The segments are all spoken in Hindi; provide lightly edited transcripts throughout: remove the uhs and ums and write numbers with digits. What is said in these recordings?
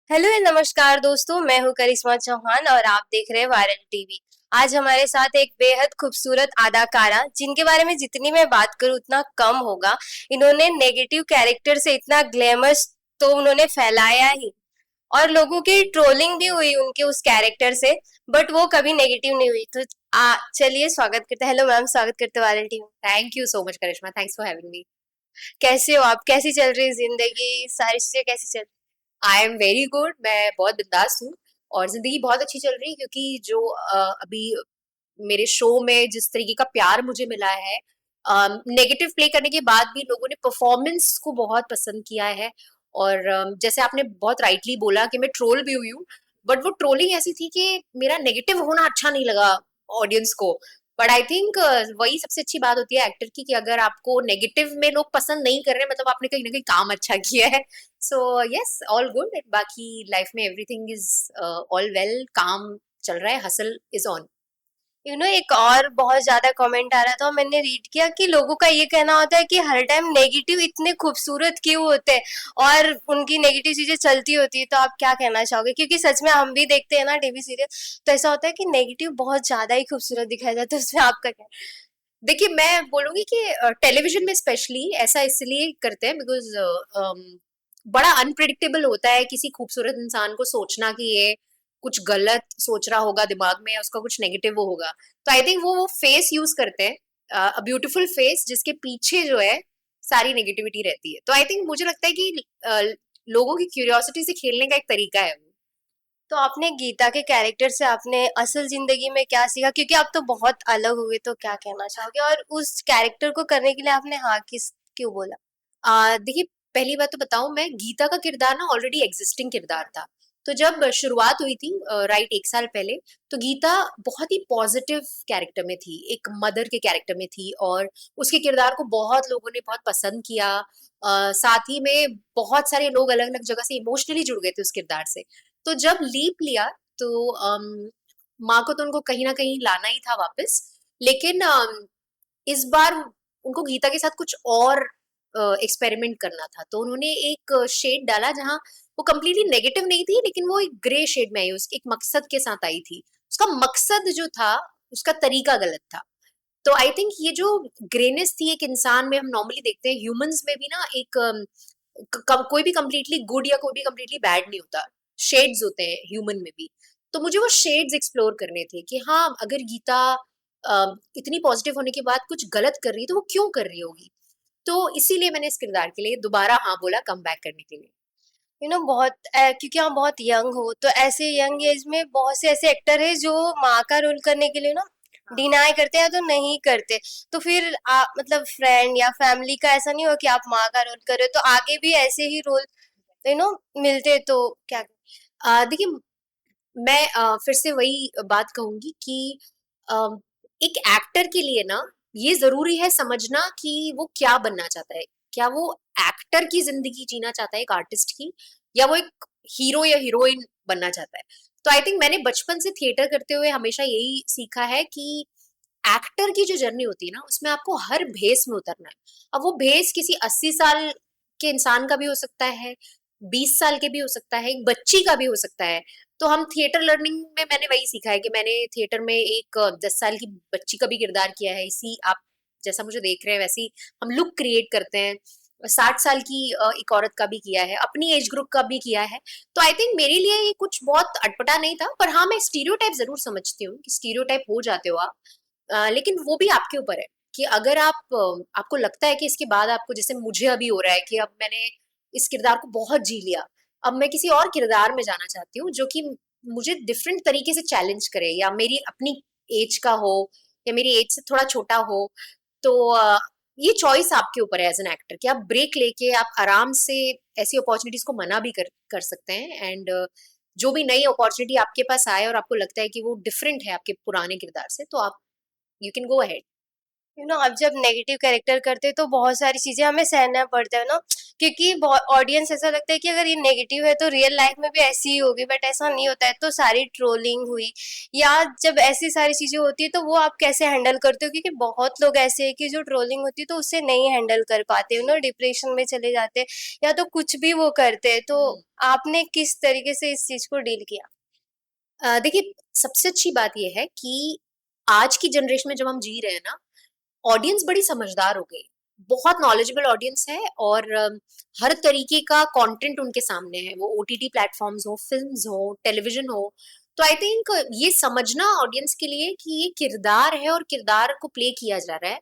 हेलो एंड नमस्कार दोस्तों, मैं हूं करिश्मा चौहान और आप देख रहे हैं वायरल टीवी। आज हमारे साथ एक बेहद खूबसूरत अदाकारा जिनके बारे में जितनी मैं बात करूं उतना कम होगा। इन्होंने नेगेटिव कैरेक्टर से इतना ग्लैमर्स तो उन्होंने फैलाया ही, और लोगों की ट्रोलिंग भी हुई उनके उस कैरेक्टर से, बट वो कभी नेगेटिव नहीं हुई। तो चलिए स्वागत करते हैं। हेलो मैम, स्वागत करते हैं viral TV. Thank you so much Karishma, thanks for having me. कैसे हो आप? कैसी चल रही है जिंदगी? सारी चीजें कैसी चल आई एम वेरी गुड, मैं बहुत बिंदास हूँ और जिंदगी बहुत अच्छी चल रही है क्योंकि जो अभी मेरे शो में जिस तरीके का प्यार मुझे मिला है, नेगेटिव प्ले करने के बाद भी लोगों ने परफॉर्मेंस को बहुत पसंद किया है। और जैसे आपने बहुत राइटली बोला कि मैं ट्रोल भी हुई हूँ, बट वो ट्रोलिंग ऐसी थी कि मेरा नेगेटिव होना अच्छा नहीं लगा ऑडियंस को। बट आई थिंक वही सबसे अच्छी बात होती है एक्टर की कि अगर आपको नेगेटिव में लोग पसंद नहीं कर रहे मतलब आपने कहीं ना कहीं काम अच्छा किया है। So yes, all good. बाकी लाइफ में एवरीथिंग इज ऑल वेल, काम चल रहा है, हसल इज ऑन। एक और बहुत ज्यादा कमेंट आ रहा था, मैंने रीड किया कि लोगों का ये कहना होता है कि हर टाइम नेगेटिव इतने खूबसूरत क्यों होते हैं और उनकी नेगेटिव चीजें चलती होती है। तो आप क्या कहना चाहोगे? क्योंकि सच में हम भी देखते हैं ना टीवी सीरियल, तो ऐसा होता है कि नेगेटिव बहुत ज्यादा ही खूबसूरत दिखाया जाता है। उसमें आपका क्या? देखिए, मैं बोलूंगी कि टेलीविजन में स्पेशली ऐसा इसलिए करते हैं बिकॉज बड़ा अनप्रिडिक्टेबल होता है किसी खूबसूरत इंसान को सोचना कि ये कुछ गलत सोच रहा होगा, दिमाग में उसका कुछ नेगेटिव वो होगा। तो आई थिंक वो फेस यूज करते हैं, ब्यूटीफुल फेस जिसके पीछे जो है सारी नेगेटिविटी रहती है। तो आई थिंक मुझे लगता है कि लोगों की क्यूरियोसिटी से खेलने का एक तरीका है वो। तो आपने गीता के कैरेक्टर से आपने असल जिंदगी में क्या सीखा? क्योंकि आप तो बहुत अलग हुए, तो क्या कहना चाहोगे? और उस कैरेक्टर को करने के लिए आपने हाँ किस क्यों बोला? देखिए, पहली बात तो बताऊं, मैं गीता का किरदार ना ऑलरेडी एग्जिस्टिंग किरदार था। तो जब शुरुआत हुई थी राइट 1 साल पहले, तो गीता बहुत ही पॉजिटिव कैरेक्टर में थी, एक मदर के कैरेक्टर में थी और उसके किरदार को बहुत लोगों ने बहुत पसंद किया। साथ ही में बहुत सारे लोग अलग अलग जगह से इमोशनली जुड़ गए थे उस किरदार से। तो जब लीप लिया तो माँ को तो उनको कहीं ना कहीं लाना ही था वापस। लेकिन इस बार उनको गीता के साथ कुछ और एक्सपेरिमेंट करना था, तो उन्होंने एक शेड डाला जहाँ वो कम्प्लीटली नेगेटिव नहीं थी, लेकिन वो एक ग्रे शेड में आई, उसके एक मकसद के साथ आई थी। उसका मकसद जो था, उसका तरीका गलत था। तो आई थिंक ये जो ग्रेनेस थी एक इंसान में, हम नॉर्मली देखते हैं ह्यूमंस में भी ना एक कोई भी कम्प्लीटली गुड या कोई भी कम्प्लीटली बैड नहीं होता। शेड्स होते हैं ह्यूमन में भी। तो मुझे वो शेड्स एक्सप्लोर करने थे कि हाँ, अगर गीता इतनी पॉजिटिव होने के बाद कुछ गलत कर रही है तो वो क्यों कर रही होगी। तो इसीलिए मैंने इस किरदार के लिए दोबारा हाँ बोला, कम बैक करने के लिए। बहुत क्योंकि आप बहुत यंग हो, तो ऐसे यंग एज में बहुत से ऐसे एक्टर है जो माँ का रोल करने के लिए ना हाँ। डिनाई करते हैं, तो नहीं करते। तो फिर मतलब फ्रेंड या फैमिली का ऐसा नहीं हो कि आप माँ का रोल कर रहे हो तो आगे भी ऐसे ही रोल मिलते, तो क्या? देखिए, मैं फिर से वही बात कहूंगी कि अ, एक एक्टर के लिए ना ये जरूरी है समझना कि वो क्या बनना चाहता है। क्या वो एक्टर की जिंदगी जीना चाहता है, एक आर्टिस्ट की, या वो एक हीरो या हीरोइन बनना चाहता है। तो आई थिंक मैंने बचपन से थिएटर करते हुए हमेशा यही सीखा है कि एक्टर की जो जर्नी होती है ना, उसमें आपको हर भेस में उतरना है। अब वो भेस किसी 80 साल के इंसान का भी हो सकता है, 20 साल के भी हो सकता है, एक बच्ची का भी हो सकता है। तो हम थिएटर लर्निंग में मैंने वही सीखा है कि मैंने थिएटर में एक 10 साल की बच्ची का भी किरदार किया है। इसी आप जैसा मुझे देख रहे हैं वैसे ही हम लुक क्रिएट करते हैं। 60 साल की एक औरत का भी किया है, अपनी एज ग्रुप का भी किया है। तो आई थिंक मेरे लिए ये कुछ बहुत अटपटा नहीं था, पर हाँ, मैं स्टीरियोटाइप जरूर समझती हूँ कि स्टीरियोटाइप हो जाते हो आप। लेकिन वो भी आपके ऊपर है कि अगर आपको लगता है कि इसके बाद आपको, जैसे मुझे अभी हो रहा है कि अब मैंने इस किरदार को बहुत जी लिया, अब मैं किसी और किरदार में जाना चाहती हूँ जो कि मुझे डिफरेंट तरीके से चैलेंज करे, या मेरी अपनी एज का हो या मेरी एज से थोड़ा छोटा हो। तो ये चॉइस आपके ऊपर है एज एन एक्टर कि आप ब्रेक लेके आप आराम से ऐसी अपॉर्चुनिटीज को मना भी कर सकते हैं। एंड जो भी नई अपॉर्चुनिटी आपके पास आए और आपको लगता है कि वो डिफरेंट है आपके पुराने किरदार से, तो आप यू कैन गो अहेड। अब जब नेगेटिव कैरेक्टर करते हैं तो बहुत सारी चीजें हमें सहना पड़ता है ना। क्योंकि ऑडियंस ऐसा लगता है कि अगर ये नेगेटिव है तो रियल लाइफ में भी ऐसी ही होगी, बट ऐसा नहीं होता है। तो सारी ट्रोलिंग हुई या जब ऐसी सारी चीजें होती है तो वो आप कैसे हैंडल करते हो? क्योंकि बहुत लोग ऐसे हैं कि जो ट्रोलिंग होती है तो उससे नहीं हैंडल कर पाते, उन्हें डिप्रेशन में चले जाते हैं या तो कुछ भी वो करते हैं। तो आपने किस तरीके से इस चीज को डील किया? देखिए, सबसे अच्छी बात ये है कि आज की जनरेशन में जब हम जी रहे हैं ना, ऑडियंस बड़ी समझदार हो गई। बहुत नॉलेजेबल ऑडियंस है और हर तरीके का कंटेंट उनके सामने है, वो ओटीटी प्लेटफॉर्म्स हो, फिल्म्स हो, टेलीविजन हो। तो आई थिंक ये समझना ऑडियंस के लिए कि ये किरदार है और किरदार को प्ले किया जा रहा है,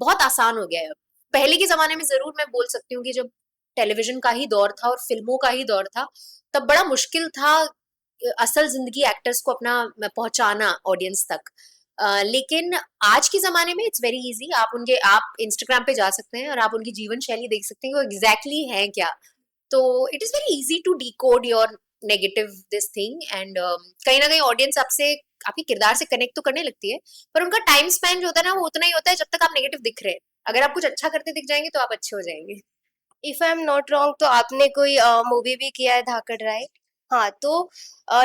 बहुत आसान हो गया है अब। पहले के ज़माने में ज़रूर मैं बोल सकती हूँ कि जब टेलीविज़न का ही दौर था और फ़िल्मों का ही दौर था, तब बड़ा मुश्किल था असल ज़िंदगी एक्टर्स को अपना पहुँचाना ऑडियंस तक। लेकिन आज के ज़माने में इट्स वेरी ईज़ी, आप इंस्टाग्राम पे जा सकते हैं और आप उनकी जीवन शैली देख सकते हैं कि वो एग्ज़ैक्टली हैं क्या। तो it is very easy to decode your negative this thing and कहीं न कहीं ऑडियंस आपसे आपके किरदार से कनेक्ट तो करने लगती है, पर उनका टाइम स्पैन जो होता है ना, वो उतना ही होता है जब तक आप नेगेटिव दिख रहे हैं। अगर आप कुछ अच्छा करते दिख जाएँगे, तो आप अच्छे हो जाएँगे। If I am not wrong तो आपने कोई मूवी भी किया है, धाकड़, राइट? हाँ, तो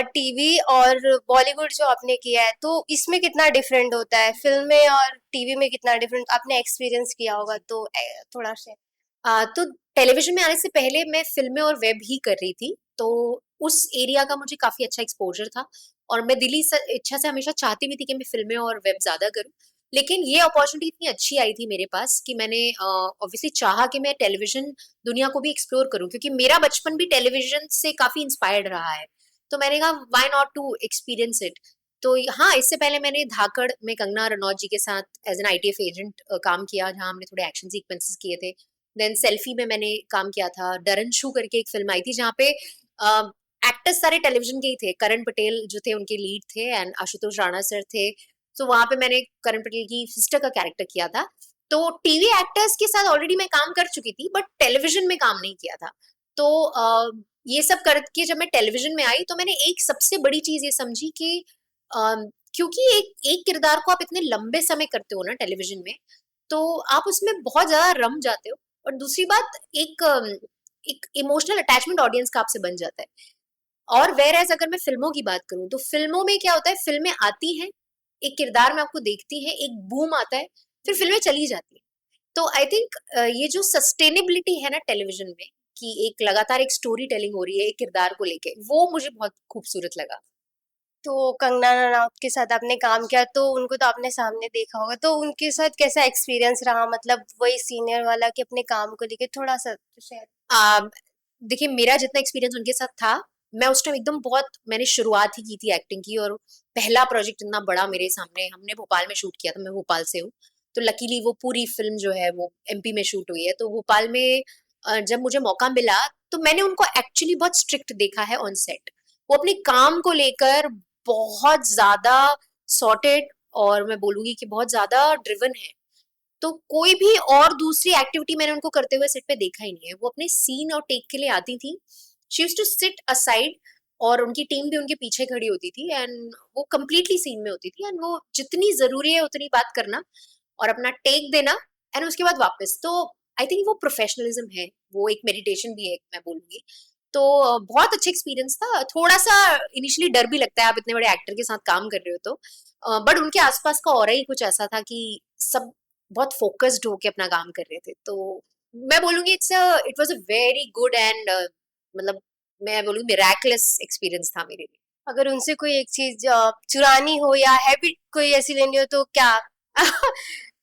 टीवी और बॉलीवुड जो आपने किया है तो इसमें कितना डिफरेंट होता है? फिल्म में और टीवी में कितना डिफरेंट आपने एक्सपीरियंस किया होगा, तो थोड़ा से। तो टेलीविज़न में आने से पहले मैं फ़िल्में और वेब ही कर रही थी, तो उस एरिया का मुझे काफ़ी अच्छा एक्सपोज़र था और मैं दिली स इच्छा से हमेशा चाहती भी थी कि मैं फ़िल्में और वेब ज़्यादा करूँ। लेकिन ये अपॉर्च्युनिटी इतनी अच्छी आई थी मेरे पास कि मैंने ऑब्वियसली चाहा कि मैं टेलीविज़न दुनिया को भी एक्सप्लोर करूँ, क्योंकि मेरा बचपन भी टेलीविज़न से काफ़ी इंस्पायर्ड रहा है। तो मैंने कहा why not to experience it. तो हाँ, इससे पहले मैंने धाकड़ में कंगना रनौत जी के साथ एज़ एन आईटीएफ एजेंट काम किया, जहाँ हमने थोड़े एक्शन सीक्वेंसेस किए थे। देन सेल्फी में मैंने काम किया था। डरन शू करके एक फ़िल्म आई थी, जहाँ पे एक्टर्स सारे टेलीविज़न के ही थे। करण पटेल जो थे उनके लीड थे एंड आशुतोष राणा सर थे। तो वहाँ पे मैंने करण पटेल की सिस्टर का कैरेक्टर किया था। तो टीवी एक्टर्स के साथ ऑलरेडी मैं काम कर चुकी थी, बट टेलीविज़न में काम नहीं किया था। तो ये सब करके जब मैं टेलीविज़न में आई, तो मैंने एक सबसे बड़ी चीज़ ये समझी कि क्योंकि एक एक किरदार को आप इतने लंबे समय करते हो ना टेलीविज़न में, तो आप उसमें बहुत ज़्यादा रम जाते हो। और दूसरी बात, एक इमोशनल अटैचमेंट ऑडियंस का आपसे बन जाता है। और व्हेयरएज़ अगर मैं फ़िल्मों की बात करूँ, तो फ़िल्मों में क्या होता है, फ़िल्में आती हैं, एक किरदार में आपको देखती हैं, एक बूम आता है, फिर फ़िल्में चली जाती हैं। तो आई थिंक ये जो सस्टेनेबिलिटी है ना टेलीविज़न में, कि एक लगातार एक स्टोरी टेलिंग हो रही है एक किरदार को लेके, वो मुझे बहुत खूबसूरत लगा। तो कंगना रनौत के साथ आपने काम किया तो उनको तो आपने सामने देखा होगा, तो उनके साथ कैसा एक्सपीरियंस रहा? मतलब वही सीनियर वाला कि अपने काम को लेके थोड़ा सा शेयर। अ, देखिए, मेरा जितना एक्सपीरियंस उनके साथ था, मैं उस टाइम एकदम बहुत मैंने शुरुआत ही की थी एक्टिंग की, और पहला प्रोजेक्ट इतना बड़ा मेरे सामने हमने भोपाल में शूट किया था, मैं भोपाल से हूँ। तो लकीली वो पूरी फ़िल्म जो है वो एमपी में शूट हुई है। तो भोपाल में जब मुझे मौका मिला, तो मैंने उनको एक्चुअली बहुत स्ट्रिक्ट देखा है ऑन सेट। वो अपने काम को लेकर बहुत ज़्यादा सॉर्टेड, और मैं बोलूँगी कि बहुत ज़्यादा ड्रिवन है। तो कोई भी और दूसरी एक्टिविटी मैंने उनको करते हुए सेट पे देखा ही नहीं है। वो अपने सीन और टेक के लिए आती थी। She used to sit aside, और उनकी टीम भी उनके पीछे खड़ी होती थी एंड वो कंप्लीटली सीन में होती थी, एंड वो जितनी ज़रूरी है उतनी बात करना और अपना टेक देना, एंड उसके बाद वापस। तो आई थिंक वो प्रोफेशनलिज्म है, वो एक मेडिटेशन भी है, मैं बोलूँगी। तो बहुत अच्छा एक्सपीरियंस था। थोड़ा-सा इनिशियली डर भी लगता है, आप इतने बड़े एक्टर के साथ काम कर रहे हो तो। बट उनके आस-पास का ऑरा ही कुछ ऐसा था कि सब बहुत फोकस्ड होके अपना काम कर रहे थे। तो मैं बोलूँगी it was a very good and मतलब मैं बोलूँगी मिरेकलस एक्सपीरियंस था मेरे लिए। अगर उनसे कोई एक चीज चुरानी हो या हैबिट कोई ऐसी लेनी हो तो क्या? अ,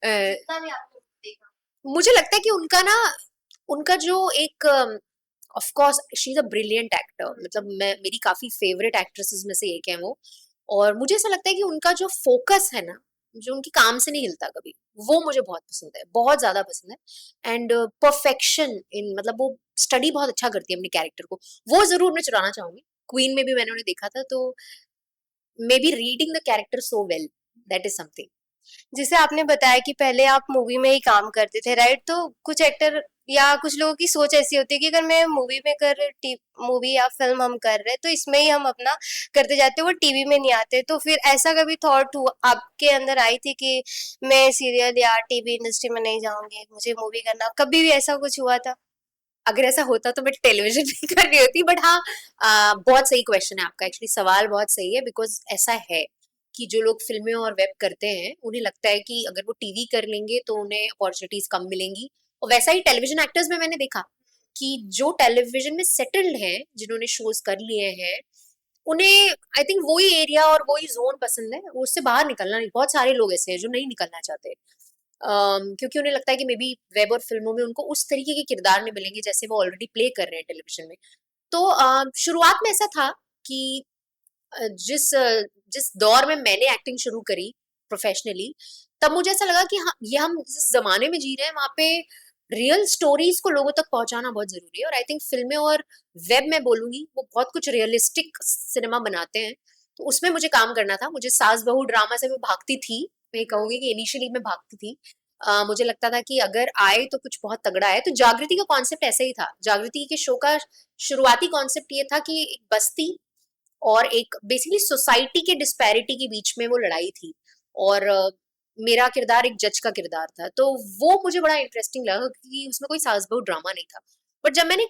जितना भी आपने देखा। मुझे लगता है कि उनका जो एक of course she is a brilliant actor, मतलब मैं मेरी काफ़ी फेवरेट एक्ट्रेसेस में से एक हैं वो। और मुझे ऐसा लगता है कि उनका जो फ़ोकस है ना, जो उनके काम से नहीं हिलता कभी, वो मुझे बहुत पसंद है, बहुत ज़्यादा पसंद है। एंड परफेक्शन इन, मतलब वो स्टडी बहुत अच्छा करती है अपने कैरेक्टर को, वो ज़रूर मैं चुराना चाहूँगी। क्वीन में भी मैंने उन्हें देखा था, तो may be reading the character so well, that is something. जैसे आपने बताया कि पहले आप मूवी में ही काम करते थे, राइट? तो कुछ एक्टर या कुछ लोगों की सोच ऐसी होती है कि अगर मैं मूवी में कर मूवी या फिल्म हम कर रहे हैं तो इसमें ही हम अपना करते जाते हैं, वो टीवी में नहीं आते। तो फिर ऐसा कभी थॉट हुआ आपके अंदर आई थी कि मैं सीरियल या टीवी इंडस्ट्री में नहीं जाऊंगी, मुझे मूवी करना, कभी भी ऐसा कुछ हुआ था? अगर ऐसा होता तो मैं टेलीविजन नहीं कर रही होती, बट हाँ, बहुत सही क्वेश्चन है आपका, एक्चुअली सवाल बहुत सही है, बिकॉज ऐसा है कि जो लोग फिल्में और वेब करते हैं उन्हें लगता है कि अगर वो टीवी कर लेंगे तो उन्हें अपॉर्चुनिटीज कम मिलेंगी। और वैसा ही टेलीविजन एक्टर्स में मैंने देखा कि जो टेलीविजन में सेटल्ड हैं, जिन्होंने शोज कर लिए हैं, उन्हें आई थिंक वही एरिया और वही जोन पसंद है, उससे बाहर निकलना नहीं। बहुत सारे लोग ऐसे हैं जो नहीं निकलना चाहते, क्योंकि उन्हें लगता है कि मे बी वेब और फिल्मों में उनको उस तरीके के किरदार नहीं मिलेंगे जैसे वो ऑलरेडी प्ले कर रहे हैं टेलीविजन में। तो शुरुआत में ऐसा था कि जिस दौर में मैंने एक्टिंग शुरू करी प्रोफेशनली, तब मुझे ऐसा लगा कि हाँ, ये हम जिस जमाने में जी रहे हैं वहाँ पे रियल स्टोरीज को लोगों तक पहुंचाना बहुत जरूरी है। और आई थिंक फिल्में और वेब में बोलूंगी वो बहुत कुछ रियलिस्टिक सिनेमा बनाते हैं, तो उसमें मुझे काम करना था। मुझे सास बहू ड्रामा से मैं भागती थी, मैं कहूंगी कि इनिशियली मैं भागती थी। मुझे लगता था कि अगर आए तो कुछ बहुत तगड़ा है। तो जागृति का कॉन्सेप्ट ऐसा ही था। जागृति के शो का शुरुआती कॉन्सेप्ट ये था कि एक बस्ती और एक बेसिकली सोसाइटी के डिस्पैरिटी के बीच में वो लड़ाई थी। और मेरा किरदार एक जज का किरदार था, तो वो मुझे बड़ा इंटरेस्टिंग लगा क्योंकि उसमें कोई सास बहू ड्रामा नहीं था। बट जब मैंने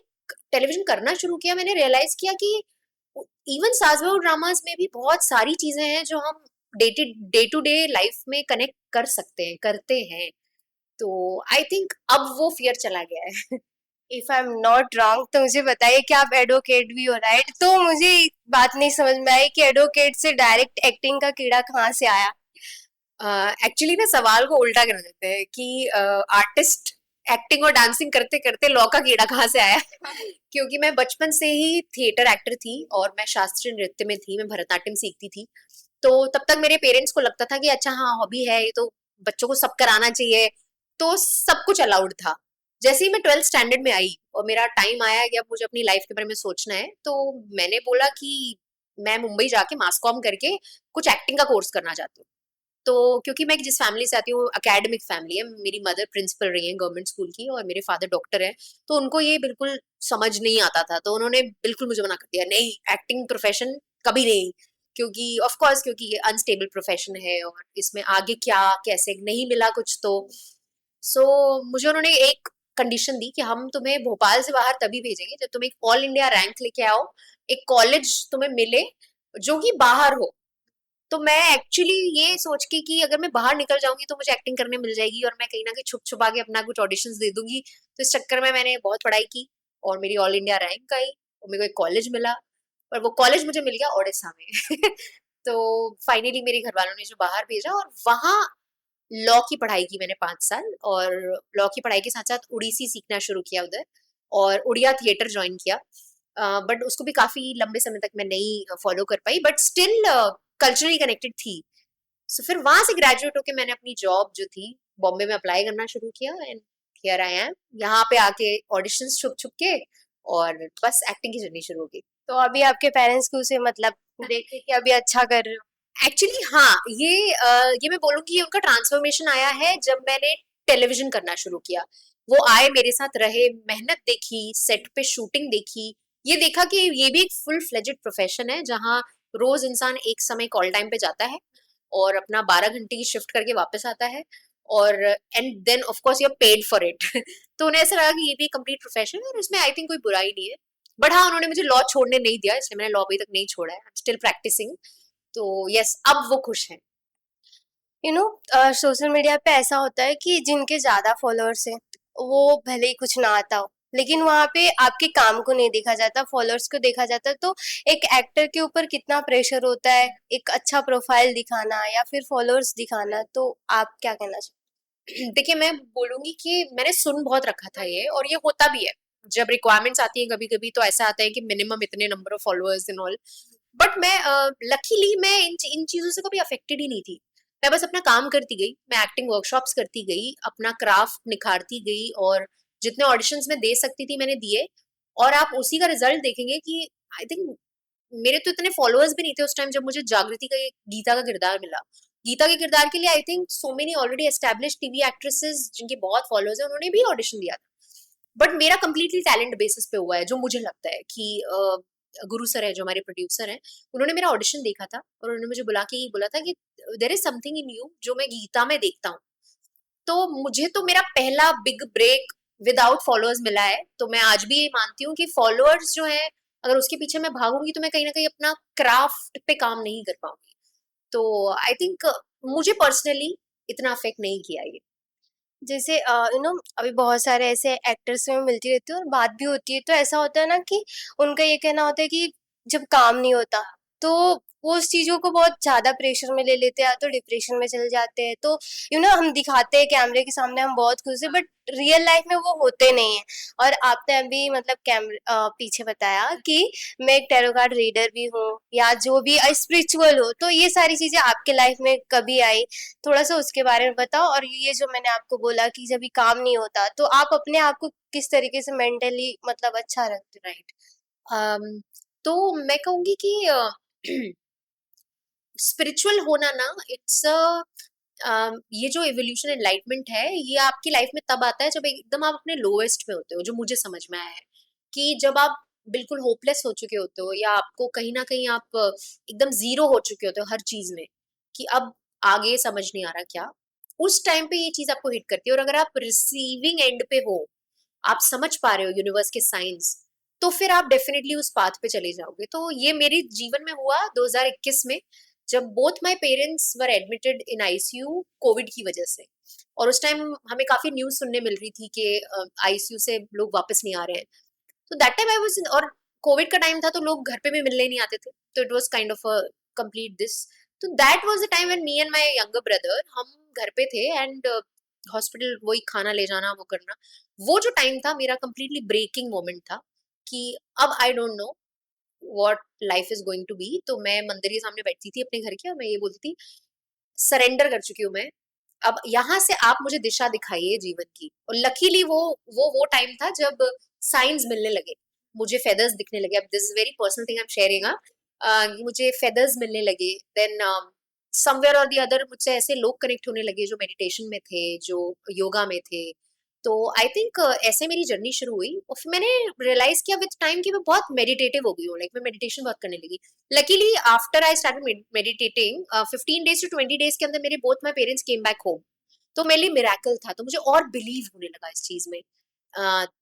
टेलीविजन करना शुरू किया, मैंने रियलाइज किया कि इवन सास बहू ड्रामास में भी बहुत सारी चीजें हैं जो हम डे टू डे लाइफ में कनेक्ट कर सकते हैं, करते हैं। तो आई थिंक अब वो फियर चला गया है। If I am not wrong तो मुझे बताइए कि आप एडवोकेट भी हो, राइट? तो मुझे एक बात नहीं समझ में आई कि एडवोकेट से डायरेक्ट एक्टिंग का कीड़ा कहाँ से आया। एक्चुअली ना सवाल को उल्टा कर देते हैं कि आर्टिस्ट एक्टिंग और डांसिंग करते करते लॉ का कीड़ा कहाँ से आया। क्योंकि मैं बचपन से ही थिएटर एक्टर थी और मैं शास्त्रीय नृत्य में थी, मैं भरतनाट्यम सीखती थी। तो तब तक मेरे पेरेंट्स को लगता था कि अच्छा हाँ, हॉबी है ये तो बच्चों को सब कराना चाहिए, तो सब कुछ अलाउड था। जैसे ही मैं 12th स्टैंडर्ड में आई और मेरा टाइम आया कि अब मुझे अपनी लाइफ के बारे में सोचना है, तो मैंने बोला कि मैं मुंबई जाके मास कॉम करके कुछ एक्टिंग का कोर्स करना चाहती हूँ। तो क्योंकि मैं जिस फैमिली से आती हूँ एकेडमिक फैमिली है, मेरी मदर प्रिंसिपल रही है गवर्नमेंट स्कूल की और मेरे फादर डॉक्टर है, तो उनको ये बिल्कुल समझ नहीं आता था। तो उन्होंने बिल्कुल मुझे मना कर दिया, नहीं एक्टिंग प्रोफेशन कभी नहीं, क्योंकि ऑफ कोर्स क्योंकि ये अनस्टेबल प्रोफेशन है और इसमें आगे क्या कैसे नहीं मिला कुछ तो। सो मुझे उन्होंने एक कंडीशन दी कि हम तुम्हें भोपाल से बाहर तभी भेजेंगे जब तुम एक ऑल इंडिया रैंक लेके आओ, एक कॉलेज तुम्हें मिले जो कि बाहर हो। तो मैं एक्चुअली ये सोच के कि अगर मैं बाहर निकल जाऊंगी तो मुझे एक्टिंग करने मिल जाएगी और मैं कहीं ना कहीं छुप छुपा के अपना कुछ ऑडिशंस दे दूंगी, तो इस चक्कर में मैंने बहुत पढ़ाई की और मेरी ऑल इंडिया रैंक आई और मेरे को एक कॉलेज मिला। और वो कॉलेज मुझे मिल गया ओडिशा में। तो फाइनली मेरे घर वालों ने जो बाहर भेजा और वहाँ लॉ की पढ़ाई की मैंने 5 साल। और लॉ की पढ़ाई के साथ साथ उड़ीसी सीखना शुरू किया उधर और उड़िया थिएटर ज्वाइन किया। बट उसको भी काफी लंबे समय तक मैं नहीं फॉलो कर पाई, बट स्टिल कल्चरली कनेक्टेड थी। सो फिर वहां से ग्रेजुएट होके मैंने अपनी जॉब जो थी बॉम्बे में अप्लाई करना शुरू किया एंड हियर आई एम, यहाँ पे आके ऑडिशंस छुप छुप के और बस एक्टिंग की जर्नी शुरू हो गई। तो अभी आपके पेरेंट्स को उसे मतलब देखे कि अभी अच्छा कर रहे हो। एक्चुअली हाँ, ये मैं बोलूँगी उनका ट्रांसफॉर्मेशन आया है जब मैंने टेलीविजन करना शुरू किया। वो आए मेरे साथ रहे, मेहनत देखी, सेट पे शूटिंग देखी, ये देखा कि ये भी एक फुल फ्लेजेड प्रोफेशन है जहाँ रोज इंसान एक समय कॉल टाइम पे जाता है और अपना 12 घंटे की शिफ्ट करके वापस आता है और and then of course you are paid for it. तो उन्हें ऐसा लगा कि ये भी कंप्लीट प्रोफेशन है और इसमें आई थिंक कोई बुराई नहीं है। बट हाँ, उन्होंने मुझे लॉ छोड़ने नहीं दिया, इसलिए मैंने लॉ अभी तक नहीं छोड़ा है, स्टिल प्रैक्टिसिंग। तो यस, अब वो खुश हैं। यू नो, सोशल मीडिया पे ऐसा होता है कि जिनके ज्यादा फॉलोअर्स हैं वो भले ही कुछ ना आता हो, लेकिन वहां पे आपके काम को नहीं देखा जाता, फॉलोअर्स को देखा जाता है। तो एक एक्टर के ऊपर कितना प्रेशर होता है एक अच्छा प्रोफाइल दिखाना या फिर फॉलोअर्स दिखाना, तो आप क्या कहना चाहते देखिए, मैं बोलूंगी कि मैंने सुन बहुत रखा था ये और ये होता भी है। जब रिक्वायरमेंट्स आती है कभी कभी तो ऐसा आता है कि मिनिमम इतने number of followers and all. But मैं लकीली मैं इन चीजों से कभी अफेक्टेड ही नहीं थी। मैं बस अपना काम करती गई, मैं एक्टिंग वर्कशॉप्स करती गई, अपना क्राफ्ट निखारती गई और जितने ऑडिशंस में दे सकती थी मैंने दिए। और आप उसी का रिजल्ट देखेंगे कि आई थिंक मेरे तो इतने फॉलोअर्स भी नहीं थे उस टाइम जब मुझे जागृति का गीता का किरदार मिला। गीता के किरदार के लिए I think so many already established TV actresses जिनके बहुत फॉलोअर्स हैं उन्होंने भी ऑडिशन दिया था। बट मेरा कंप्लीटली टैलेंट बेसिस पे हुआ है, जो मुझे लगता है कि गुरु सर है जो हमारे प्रोड्यूसर हैं, उन्होंने मेरा ऑडिशन देखा था और उन्होंने मुझे बुला के बोला था कि there is something in you जो मैं गीता में देखता हूँ। तो मुझे तो मेरा पहला बिग ब्रेक विदाउट फॉलोअर्स मिला है, तो मैं आज भी ये मानती हूँ कि फॉलोअर्स जो है, अगर उसके पीछे मैं भागूंगी तो मैं कहीं ना कहीं अपना क्राफ्ट पे काम नहीं कर पाऊंगी। तो आई थिंक मुझे पर्सनली इतना अफेक्ट नहीं किया ये। जैसे अभी बहुत सारे ऐसे एक्टर्स में मिलती रहती है और बात भी होती है, तो ऐसा होता है ना कि उनका ये कहना होता है कि जब काम नहीं होता तो वो उस चीजों को बहुत ज्यादा प्रेशर में ले लेते हैं, तो डिप्रेशन में चले जाते हैं। तो हम दिखाते हैं कैमरे के सामने हम बहुत खुश है, बट रियल लाइफ में वो होते नहीं है। और आपने अभी मतलब कैमरे पीछे बताया कि मैं एक टैरो कार्ड रीडर भी हूँ या जो भी स्पिरिचुअल हो, तो ये सारी चीजें आपके लाइफ में कभी आई? थोड़ा सा उसके बारे में बताओ। और ये जो मैंने आपको बोला कि जब भी काम नहीं होता तो आप अपने आप को किस तरीके से मेंटली मतलब अच्छा रखते हो? राइट। तो मैं कहूंगी कि स्पिरिचुअल होना ना, इट्स ये जो एवोल्यूशन एनलाइटमेंट है, ये आपकी लाइफ में तब आता है जब एकदम आप अपने लोएस्ट में होते हो, जो मुझे समझ में आया है कि जब आप बिल्कुल होपलेस हो चुके होते हो, या आपको कहीं ना कहीं आप एकदम जीरो हो चुके होते हो हर चीज में, कि अब आगे समझ नहीं आ रहा क्या, उस टाइम पे ये चीज आपको हिट करती है। और अगर आप रिसीविंग एंड पे हो, आप समझ पा रहे हो यूनिवर्स के साइंस, तो फिर आप डेफिनेटली उस पाथ पे चले जाओगे। तो ये मेरे जीवन में हुआ 2021 में, जब both my parents were admitted in ICU Covid की वजह से। और उस टाइम हमें काफी न्यूज सुनने मिल रही थी कि आईसीयू से लोग वापस नहीं आ रहे हैं। तो दैट टाइम आई वाज, और कोविड का टाइम था तो लोग घर पे भी मिलने नहीं आते थे, तो it was kind of a complete this. तो that was the time when me and my younger brother, हम घर पे थे, एंड हॉस्पिटल वही खाना ले जाना वो करना, वो जो टाइम था मेरा कंप्लीटली ब्रेकिंग मोमेंट था कि अब I don't know what life is going to be. तो मैं मंदिर के सामने बैठती थी अपने घर के, और मैं ये बोलती थी, सरेंडर कर चुकी हूँ मैं, अब यहाँ से आप मुझे दिशा दिखाइए जीवन की। और लकीली वो टाइम था जब साइंस मिलने लगे, मुझे फेदर्स दिखने लगे। अब this is very personal thing I am sharing, मुझे फेदर्स मिलने लगे। देन समवेयर और दी अदर मुझसे ऐसे लोग कनेक्ट होने लगे जो मेडिटेशन में थे, जो योगा में थे। तो आई थिंक ऐसे मेरी जर्नी शुरू हुई, और फिर मैंने रियलाइज किया विद टाइम कि मैं बहुत मेडिटेटिव हो गई हूँ, लाइक मैं मेडिटेशन बहुत करने लगी। Luckily after I started meditating 15 days to 20 days के अंदर मेरे both my parents came back home. तो मेरे लिए मिराकल था, तो मुझे और बिलीव होने लगा इस चीज में।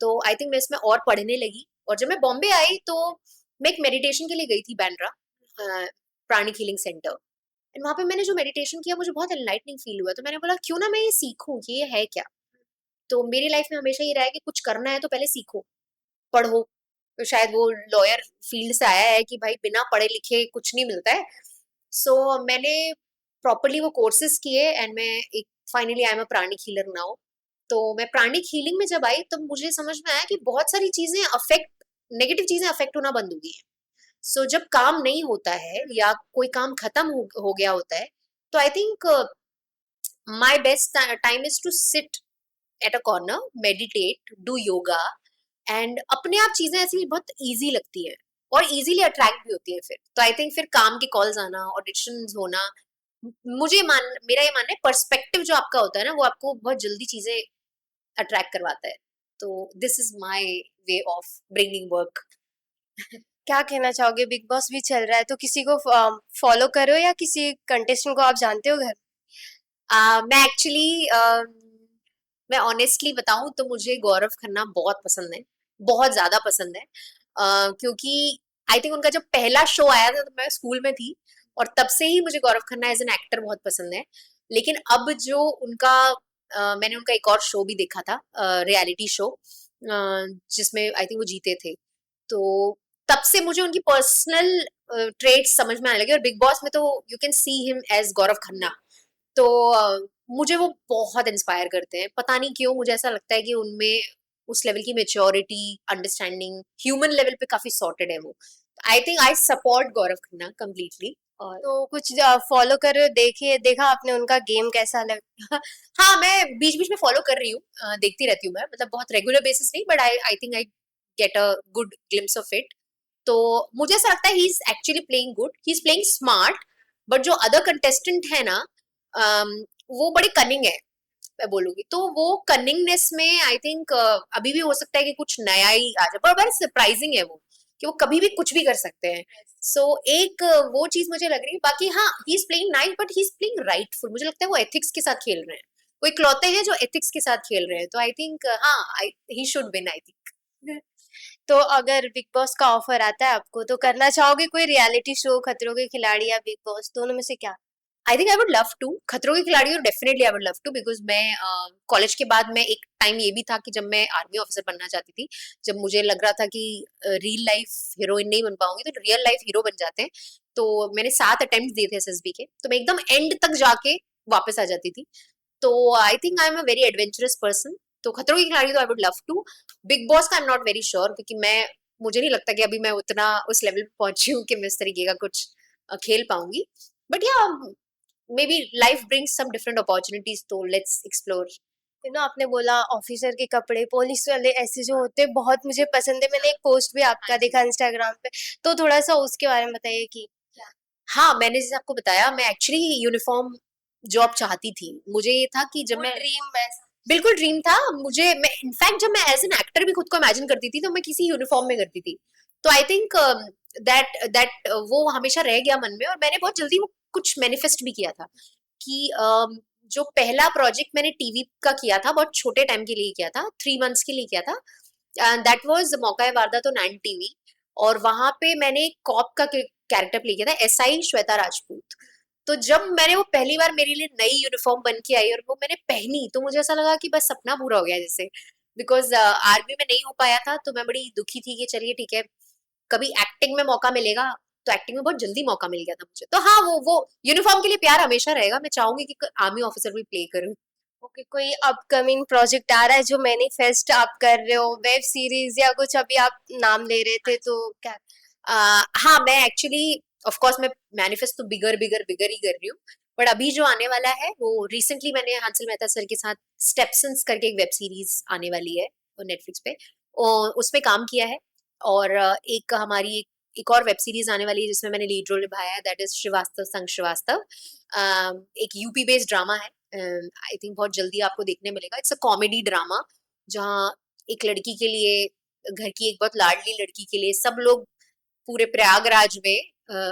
तो आई थिंक मैं इसमें और पढ़ने लगी। और जब मैं बॉम्बे आई तो मैं एक मेडिटेशन के लिए गई थी Bandra, pranic healing centre. And वहां पे मैंने जो मेडिटेशन किया, मुझे बहुत एनलाइटनिंग फील हुआ। तो मैंने बोला क्यों ना मैं ये सीखूं कि ये है क्या। तो मेरी लाइफ में हमेशा ये रहा है कि कुछ करना है तो पहले सीखो, पढ़ो। तो शायद वो लॉयर फील्ड से आया है कि भाई बिना पढ़े लिखे कुछ नहीं मिलता है। सो मैंने प्रॉपरली वो कोर्सेज किए, एंड मैं एक finally I am a pranic healer now. तो मैं प्राणिक हीलिंग में जब आई, तब मुझे समझ में आया कि बहुत सारी चीजें अफेक्ट, नेगेटिव चीजें अफेक्ट होना बंद हो गई है। सो जब काम नहीं होता है या कोई काम खत्म हो गया होता है, तो I think my best time is to sit at a corner, meditate, do yoga. And अपने आप चीजें ऐसी बहुत इजी लगती है, और इजीली अट्रैक्ट भी होती है फिर। तो आई थिंक फिर काम के कॉल्स आना, ऑडिशंस होना, मेरा ये मानना है पर्सपेक्टिव जो आपका होता है ना, वो आपको बहुत जल्दी चीजें अट्रैक्ट करवाता है। तो this is my way of bringing work. क्या कहना चाहोगे? बिग बॉस भी चल रहा है, तो किसी को फॉलो करो या किसी कंटेस्टेंट को आप जानते हो घर? मैं एक्चुअली मैं ऑनेस्टली बताऊं तो मुझे गौरव खन्ना बहुत पसंद है, बहुत ज्यादा पसंद है। क्योंकि आई थिंक उनका जब पहला शो आया था तो मैं स्कूल में थी, और तब से ही मुझे Gaurav Khanna as an actor बहुत पसंद है। लेकिन अब जो उनका मैंने उनका एक और शो भी देखा था, रियलिटी शो, जिसमें आई थिंक वो जीते थे। तो तब से मुझे उनकी पर्सनल ट्रेड्स समझ में आने लगे। और बिग बॉस में तो you can see him as Gaurav Khanna. तो मुझे वो बहुत इंस्पायर करते हैं, पता नहीं क्यों मुझे ऐसा लगता है कि उनमें उस लेवल की मेच्योरिटी, अंडरस्टैंडिंग, ह्यूमन लेवल पे काफी सॉर्टेड है वो। आई think I support Gaurav Khanna completely. और तो कुछ फॉलो कर रहे हो? देखिए, देखा आपने उनका गेम कैसा लगा? हाँ, मैं बीच बीच में फॉलो कर रही हूँ, देखती रहती हूँ मैं, मतलब बहुत रेगुलर बेसिस नहीं, but I I think I get a good glimpse of it. तो मुझे ऐसा लगता है he is actually playing good, he is playing smart. But जो अदर कंटेस्टेंट है ना, अम, वो बड़ी कनिंग है, मैं बोलूंगी। तो वो कनिंगनेस में आई थिंक अभी भी हो सकता है कि कुछ नया ही आ जाए, पर बड़ा सरप्राइजिंग है वो, कि वो कभी भी कुछ भी कर सकते हैं। सो एक वो चीज मुझे लग रही है। बाकी हाँ, he is playing nice, but he is playing rightful. मुझे लगता है वो एथिक्स के साथ खेल रहे हैं, वो इकलौते हैं जो एथिक्स के साथ खेल रहे हैं, तो आई थिंक हाँ, he should win, I think. तो अगर बिग बॉस का ऑफर आता है आपको तो करना चाहोगे कोई रियलिटी शो, खतरों के खिलाड़ी या बिग बॉस, दोनों में से क्या? I think I would love to Khatron के खिलाड़ी, और definitely I would love to, because मैं कॉलेज के बाद मैं एक टाइम ये भी था कि जब मैं आर्मी ऑफिसर बनना चाहती थी, जब मुझे लग रहा था कि रियल लाइफ हीरोइन नहीं बन पाऊंगी तो रियल लाइफ हीरो बन जाते हैं, तो मैंने 7 अटेम्प्ट दिए थे एसएसबी के, तो मैं एकदम एंड तक जाके वापस आ जाती थी। तो I think I am a very adventurous person, तो खतरों के खिलाड़ी तो I would love to. Bigg Boss का I am not very sure, क्योंकि मैं मुझे नहीं लगता कि अभी मैं उतना उस लेवल पे पहुंची हूँ कि मैं इस तरीके का कुछ खेल पाऊंगी, बट या maybe life brings some different opportunities, तो let's explore। आपने बोला ऑफिसर के कपड़े, पुलिस वाले ऐसे जो होते हैं बहुत मुझे पसंद है, मैंने एक पोस्ट भी हाँ आपका जी। देखा इंस्टाग्राम पे, तो थोड़ा सा उसके बारे में बताइए कि हाँ, मैंने जैसे आपको बताया, मैं एक्चुअली यूनिफॉर्म जॉब चाहती थी। मुझे ये था कि जब वो मैं ड्रीम वैसा। बिल्कुल ड्रीम था मुझे, मैं इनफैक्ट जब मैं एज एन एक्टर भी खुद को इमेजिन करती थी तो मैं किसी यूनिफॉर्म में करती थी। तो आई थिंक दैट वो हमेशा रह गया मन में, और मैंने बहुत जल्दी वो कुछ मैनिफेस्ट भी किया था कि जो पहला प्रोजेक्ट मैंने टीवी का किया था, बहुत छोटे टाइम के लिए किया था, 3 मंथ्स के लिए किया था, दैट वाज मौका है वारदात तो 9 टीवी, और वहां पे मैंने कॉप का कैरेक्टर प्ले किया था, एसआई श्वेता राजपूत। तो जब मैंने वो पहली बार मेरे लिए नई यूनिफॉर्म बन के आई और वो मैंने पहनी, तो मुझे ऐसा लगा कि बस सपना पूरा हो गया जैसे, बिकॉज आर्मी में नहीं हो पाया था, तो मैं बड़ी दुखी थी कि चलिए ठीक है, कभी एक्टिंग में मौका मिलेगा, तो एक्टिंग में बहुत जल्दी मौका मिल गया था मुझे। तो हाँ, वो यूनिफॉर्म के लिए प्यार हमेशा रहेगा, मैं चाहूंगी कि आर्मी ऑफिसर भी प्ले करूँ। ओके, कोई अपकमिंग प्रोजेक्ट आ रहा है जो मैनिफेस्ट आप कर रहे हो, वेब सीरीज या कुछ अभी आप नाम ले रहे थे तो क्या? हाँ, मैं एक्चुअली ऑफ कोर्स मैं मैनिफेस्ट तो बिगर बिगर बिगर ही कर रही हूँ, बट अभी जो आने वाला है वो रिसेंटली मैंने हंसल मेहता सर के साथ स्टेप्सन्स करके एक वेब सीरीज आने वाली है नेटफ्लिक्स पे, और उसमें काम किया है। और एक हमारी एक और वेब सीरीज आने वाली है जिसमें मैंने लीड रोल निभाया है, दैट इज श्रीवास्तव संग श्रीवास्तव। एक यूपी बेस्ड ड्रामा है, आई थिंक बहुत जल्दी आपको देखने मिलेगा। इट्स अ कॉमेडी ड्रामा जहाँ एक लड़की के लिए, घर की एक बहुत लाडली लड़की के लिए सब लोग पूरे प्रयागराज में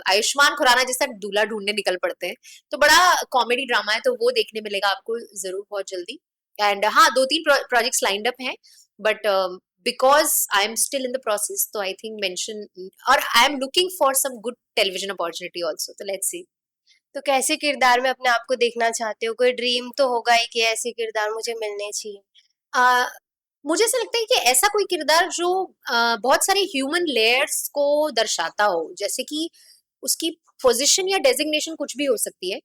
आयुष्मान खुराना जैसा दूल्हा ढूंढने निकल पड़ते हैं। तो बड़ा कॉमेडी ड्रामा है, तो वो देखने मिलेगा आपको जरूर बहुत जल्दी। एंड हाँ, 2-3 प्रोजेक्ट्स लाइंड अप हैं, but because I am still in the process, तो आई थिंक मेंशन, और I am looking for some good television opportunity also, तो लेट्स सी। तो कैसे किरदार में अपने आप को देखना चाहते हो? कोई ड्रीम तो होगा ही कि ऐसे किरदार मुझे मिलने चाहिए। आ, मुझे ऐसा लगता है कि ऐसा कोई किरदार जो बहुत सारे ह्यूमन लेयर्स को दर्शाता हो, जैसे कि उसकी पोजीशन या डेजिग्नेशन कुछ भी हो सकती है,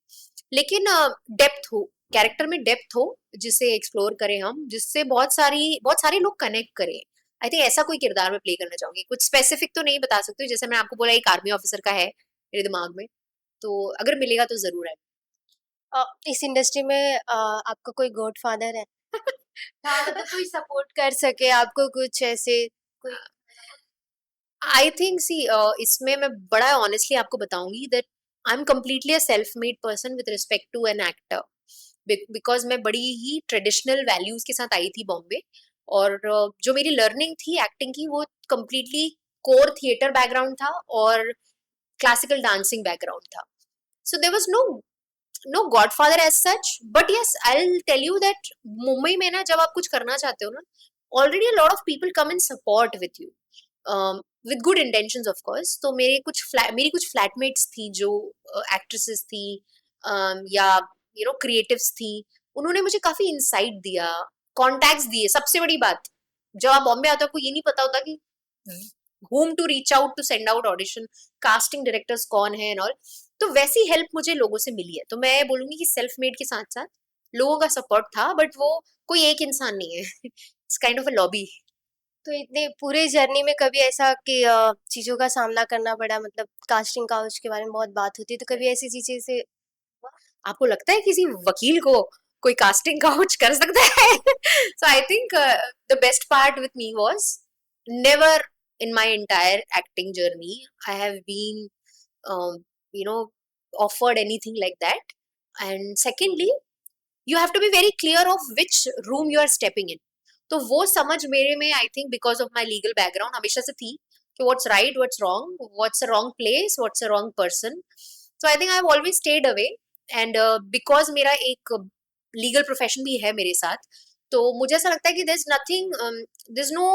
लेकिन डेप्थ हो, कैरेक्टर में डेप्थ हो, जिसे एक्सप्लोर करें हम, जिससे बहुत सारे लोग कनेक्ट करें। आई थिंक ऐसा कोई किरदार में प्ले करना चाहूंगी। कुछ स्पेसिफिक तो नहीं बता सकती, जैसे मैंने आपको बोला एक आर्मी ऑफिसर का है मेरे दिमाग में, तो अगर मिलेगा तो जरूर है। इस इंडस्ट्री में आपका कोई गॉड फादर है? हाँ, मतलब कोई सपोर्ट कर सके आपको, कुछ ऐसे कोई? आई थिंक सी, इसमें मैं बड़ा ऑनेस्टली आपको बताऊंगी that I am completely a self made person with respect to an actor, because मैं बड़ी ही ट्रेडिशनल वैल्यूज के साथ आई थी बॉम्बे, और जो मेरी लर्निंग थी एक्टिंग की वो कम्प्लीटली कोर थिएटर बैकग्राउंड था और क्लासिकल डांसिंग बैकग्राउंड था। So there was no godfather as such, but yes I will tell you that Mumbai में ना जब आप कुछ करना चाहते हो ना, already a lot of people come in support with you, with good intentions of course. तो मेरी कुछ फ्लैटमेट्स थी जो एक्ट्रेसेस थी, या क्रिएटिव्स थी, उन्होंने मुझे काफी इंसाइट दिया, कॉन्टैक्ट्स दिए। सबसे बड़ी बात, जब आप बॉम्बे आते हो आपको ये नहीं पता होता कि whom to reach out to send out audition, casting directors कौन है एंड ऑल। तो वैसी हेल्प मुझे लोगों से मिली है, तो मैं बोलूंगी कि सेल्फ मेड के साथ साथ लोगों का सपोर्ट था, बट वो कोई एक इंसान नहीं है, it's kind of a lobby. तो इतने पूरे जर्नी में कभी ऐसा कि चीजों का सामना करना पड़ा, मतलब कास्टिंग काउच के बारे में बहुत बात होती है, तो कभी ऐसी चीजें से? आपको लगता है किसी वकील को कोई कास्टिंग काउच कर सकता है? So I think the best part with me was never in my entire acting journey I have been um, you know offered anything like that. And secondly, you have to be very clear of which room you are stepping in. तो वो समझ मेरे में I think because of my legal background हमेशा से थी कि what's right, what's wrong, what's a wrong place, what's a wrong person. So I think I have always stayed away. And because मेरा एक लीगल प्रोफेशन भी है मेरे साथ, तो मुझे ऐसा लगता है कि there is no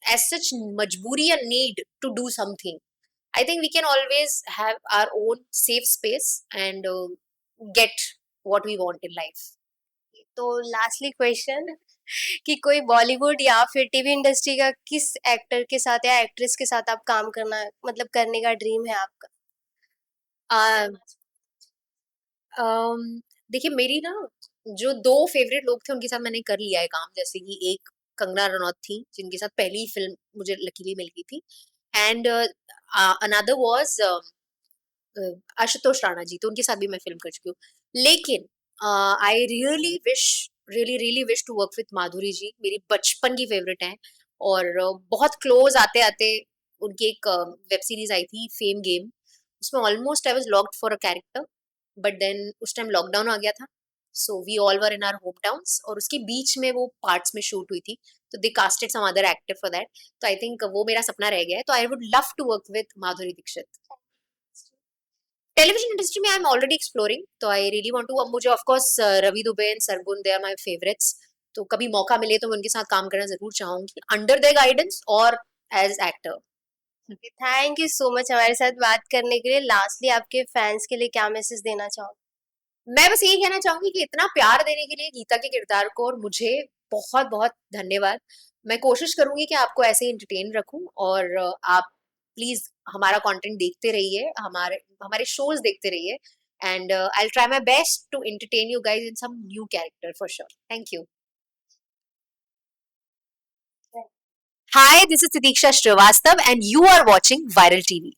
as such मजबूरी या need to do something. I think we can always have our own safe space and get what we want in life. तो लास्टली क्वेश्चन कि कोई बॉलीवुड या फिर टीवी इंडस्ट्री का किस एक्टर के साथ या एक्ट्रेस के साथ आप काम करना मतलब करने का ड्रीम है आपका? देखिए मेरी ना जो 2 फेवरेट लोग थे उनके साथ मैंने कर लिया है काम, जैसे कि एक कंगना रनौत थी जिनके साथ पहली फ़िल्म मुझे लकीली मिल गई थी, and another was Ashutosh Rana ji, तो उनके साथ भी मैं फ़िल्म कर चुकी हूँ। लेकिन I really wish to work with Madhuri ji, मेरी बचपन की फेवरेट हैं, और बहुत क्लोज़ आते-आते उनकी एक वेब सीरीज़ आई थी फेम गेम, उसमें almost I was locked for a character, but then उस टाइम लॉकडाउन आ गया था, so we all were in our home towns, और उसके बीच में वो पार्ट्स में शूट हुई थी, तो they casted some other actor for that, तो आई थिंक वो मेरा सपना रह गया है, तो I would love to work with Madhuri Dixit. Television industry में आई एम ऑलरेडी एक्सप्लोरिंग, तो आई रियली वांट टू, अब मुझे of course Ravi Dubey and Sargun, they are my favourites, तो कभी मौका मिले तो मैं उनके साथ काम करना जरूर चाहूंगी, अंडर देयर गाइडेंस और as actor. Thank you so much हमारे साथ बात करने के लिए। लास्टली आपके फैंस के लिए क्या मैसेज देना चाहोगे? मैं बस यही कहना चाहूंगी कि इतना प्यार देने के लिए गीता के किरदार को और मुझे बहुत बहुत धन्यवाद. मैं कोशिश करूंगी कि आपको ऐसे एंटरटेन रखूं, और आप प्लीज हमारा कंटेंट देखते रहिए, हमारे हमारे शोज देखते रहिए, and I try my best to entertain you guys in some new character for sure. Thank you. Hi, this is Tidiksha Srivastav and you are watching Viral TV.